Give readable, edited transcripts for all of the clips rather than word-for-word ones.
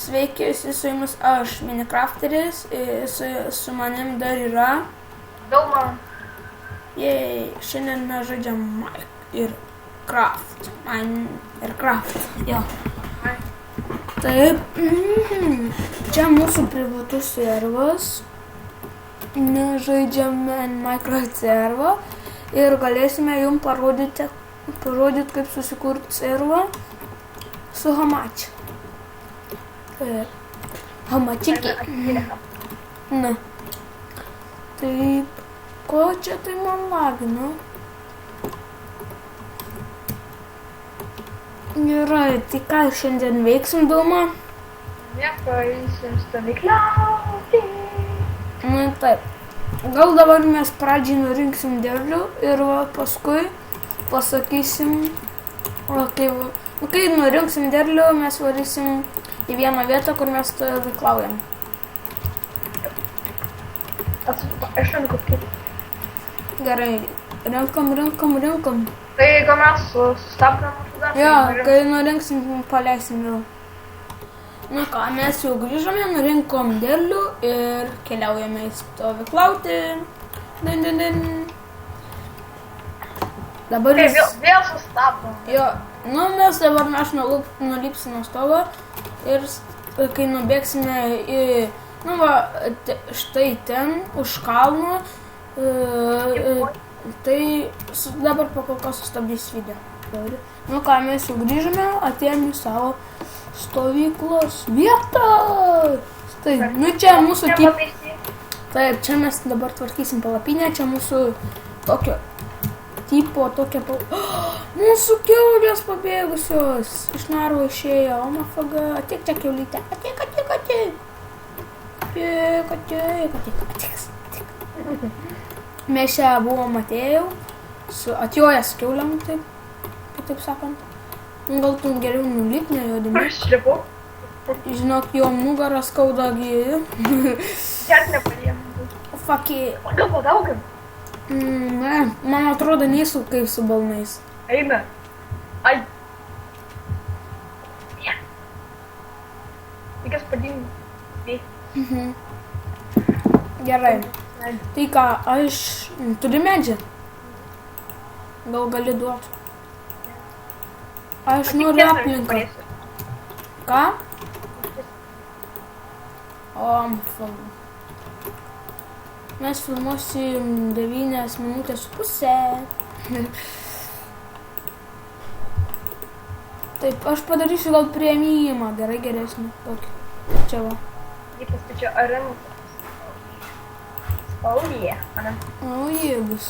Sveiki, visi su jumis aš, Minecrafteris, su manim dar yra Dauma. Jei, šiandien mes žaidžiam Minecraft, jo. Taip, čia mūsų privatus servas, žaidžiame Minecraft servą ir galėsime jums parodyti kaip susikurti servą su hamači. Hamačiki. Na. Taip, ko čia tai man lagina? Gerai, tai ką šiandien veiksim, Dauma? Nieko, eisim stovyklauti. Na taip. Gal dabar mes pradžiai nurinksim derlių ir paskui pasakysim, kai nurinksim derlių, mes varysim į vieną vietą, kur mes stovyklaujam. Aš renku kaip. Gerai, renkam. Tai gal mes sustabdom tada? Jo, kai nurinksim, paleisim vėl. Na ką, mes jau grįžome, nurinkom derlių ir keliaujame į stovyklauti. Dabar Tai vėl sustabdom. Jo, mes dabar nulypsim nuo stovo ir kai nubėgsime į, štai ten, už kalno, tai dabar po kol kas sustabdys video. Nu ką, mes jau grįžome, atėjom į savo stovyklos vietą. Taip, čia mūsų Taip, čia mes dabar tvarkysim palapinę, čia mūsų tokia mūsų kiaulės pabėgusios, iš narvo išėjo, omafaga, ateik čia kiaulytė, ateik. Mes čia buvom atėjau, atjojęs kiauliam, taip sakant. Gal tu geriau nulyp, nejodami. Aš šlipu. Žinok, jo nugarą skauda gyvi. Gert nepadėjom. Fakė. Gal padaugim? Ne, man atrodo, neįsu kaip su balnais. Eina. Ai. Reikės padėjimų. Gerai. Tai ką, aš turi medžią? Gal gali duoti? Aš noriu aplinką. Ką? Fuck. Mes filmuosim 9 minutės su pusė. Taip, aš padarysiu gal priėmimą, geresnį tokį. Čia va. Ypač tai čia arenų. Saulyje, ane? Jie bus.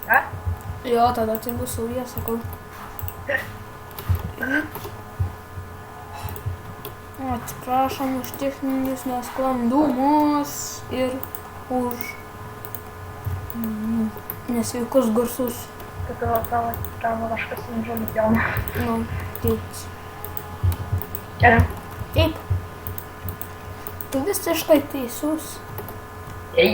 Ką? Jo, tada tai bus saulyje, sakau. Atsiprašom už techninius nesklandumus ir už nesveikus garsus. Kad tavo kažkas nežodį pjauna. Taip. Čia. Taip. Tu visiškai teisus. Ei.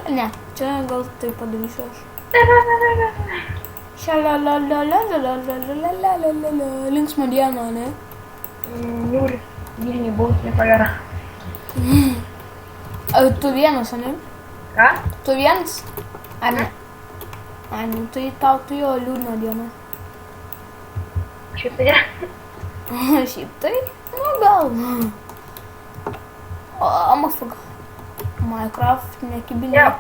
Ne, čia gal tai padarysiu aš. Linksma diena, ne? Niūri. Vilniui būt nieko gera. Tu vienas, ne? Ką? Tu vienas? Ar ne? Tai tau tu jo liūdna diena. Šiaip tai. Šiaip tai? Gal. Fuck. Minecraft nekibinėk.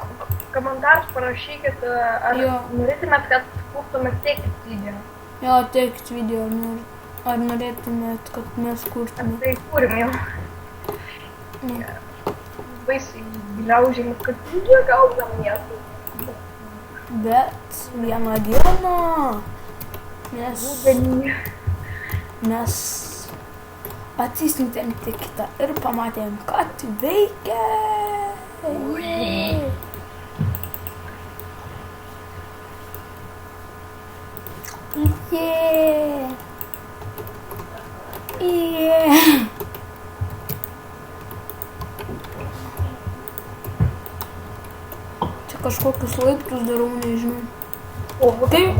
Komentarus parašykit, ar norėtumėt, kad kurtumėt teikit video. Jo, teikit video. Ar norėtumėt, kad mes kurtume? Tai kūrim jau. Baisiai giliaužiam, kad video gaudam niekur. Bet vieną dieną mes atsisiuntėm tiktą ir pamatėm, kad veikia. Čia kažkokius laiptus darau, nežinau. O, Kaip?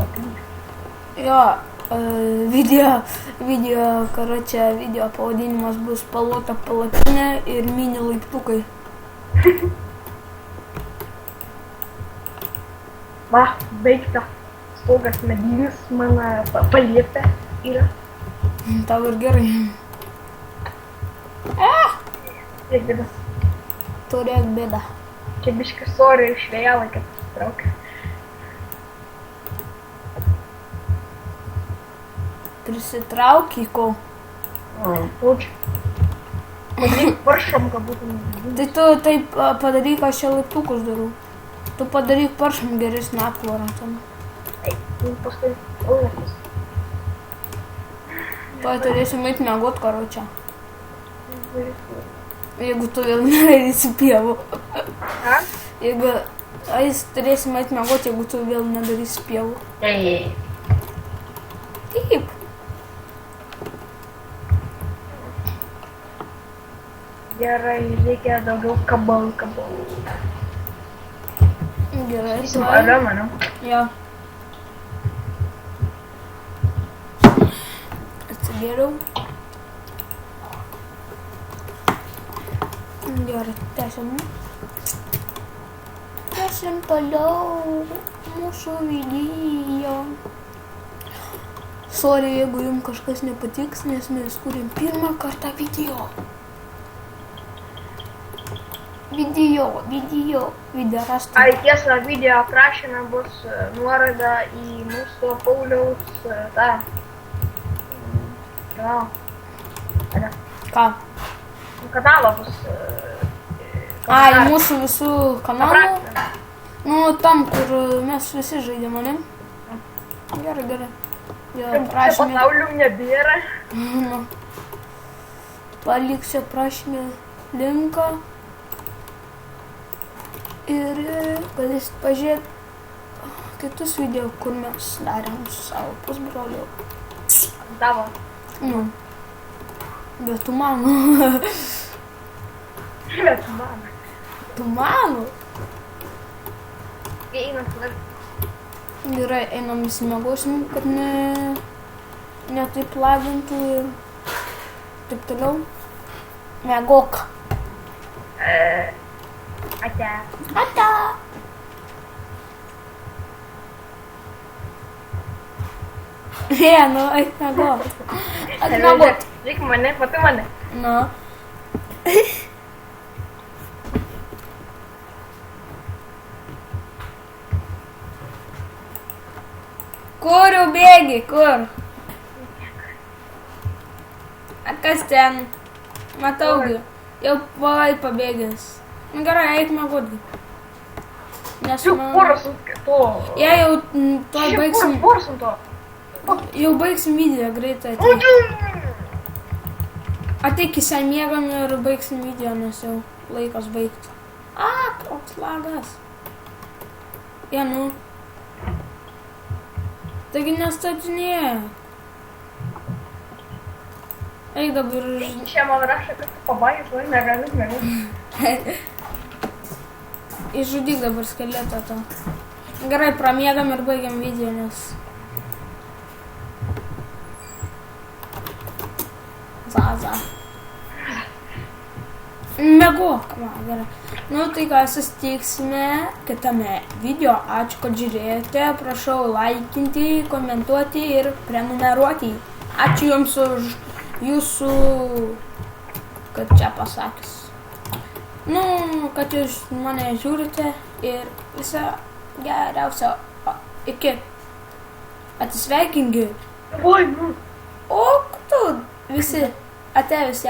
Jo, video pavadinimas bus spalvota palapinė ir mini laiptukai. Va, baigta. Stogas medinis mano paliepė yra. Tau ir gerai. Tiek bėdas. Turėk bėdą. Čia biškai sorį iš vėjelą, kad traukia. Prisitrauki kol. Laučia. Padaryk paršom, kad būtų. Tai tu taip padaryk, aš čia laiptukus darau. Tu padaryk paršom geresnį aptvarą ten. Ei, paskui laiptus. Tuoj turėsim eit miegot, karočią. Jeigu tu vėl nedarysi pievų. Ką? Jeigu turėsim eit miegot, jeigu tu vėl nedarysi pievų. Ei. Taip. Gerai, reikia daugiau kabalų. Gerai. Sakysim, arama, ne? Jo. Atsigėriau. Gerai, tęsim. Tęsim toliau mūsų video. Sorry, jeigu jums kažkas nepatiks, nes mes kūrėm pirmą kartą video rastą. Ai, tiesa, video aprašyme bus nuoroda į mūsų Pauliaus kanalą bus. Ai, mūsų visų kanalų. Nu, tam, kur mes visi žaidėm, ne? Gerai. Jo, Čia pasaulių nebėra. Paliksiu aprašymę linką. Ir galėsit pažiūrėti kitus video, kur mes darėm su savo pusbroliu. Tavo. Nu. Bet tu mano. Bet man. Tu mano. Einam tada. Gerai, einam visi miegosim, kad ne taip lagintų ir taip toliau. Miegok. Ate. Nu, eik miegot. Miegot. Žiūrėk mane, matai mane. Nu. Kur jau bėgi? Kur? A kas ten? Matau, jau pabėgęs. Nu gerai, eik miegot. Nes Čia man... poras ant to. Jei jau tuoj baigsim... Poras ant to. Jau baigsim video greitai. Ateik įsimiegam ir baigsim video, nes jau laikas baigti. Koks lagas. Ja, nu. Taigi nestatinėk. Eik dabar... Čia man rašo, kad tu pabaigęs, lai negaliu. Išžudyk dabar skeletą to. Gerai, pramiegam ir baigiam video, nes... Zaza. Miegok, gerai. Nu, tai ką, susitiksime kitame video. Ačiū, kad žiūrėjote. Prašau laikinti, komentuoti ir prenumeruoti. Ačiū jums už jūsų, kaip čia pasakys. Nu, kad jūs mane žiūrite ir visą geriausią. Iki. Atsisveikingi. Oi, nu. O, tu visi. Ate visiems.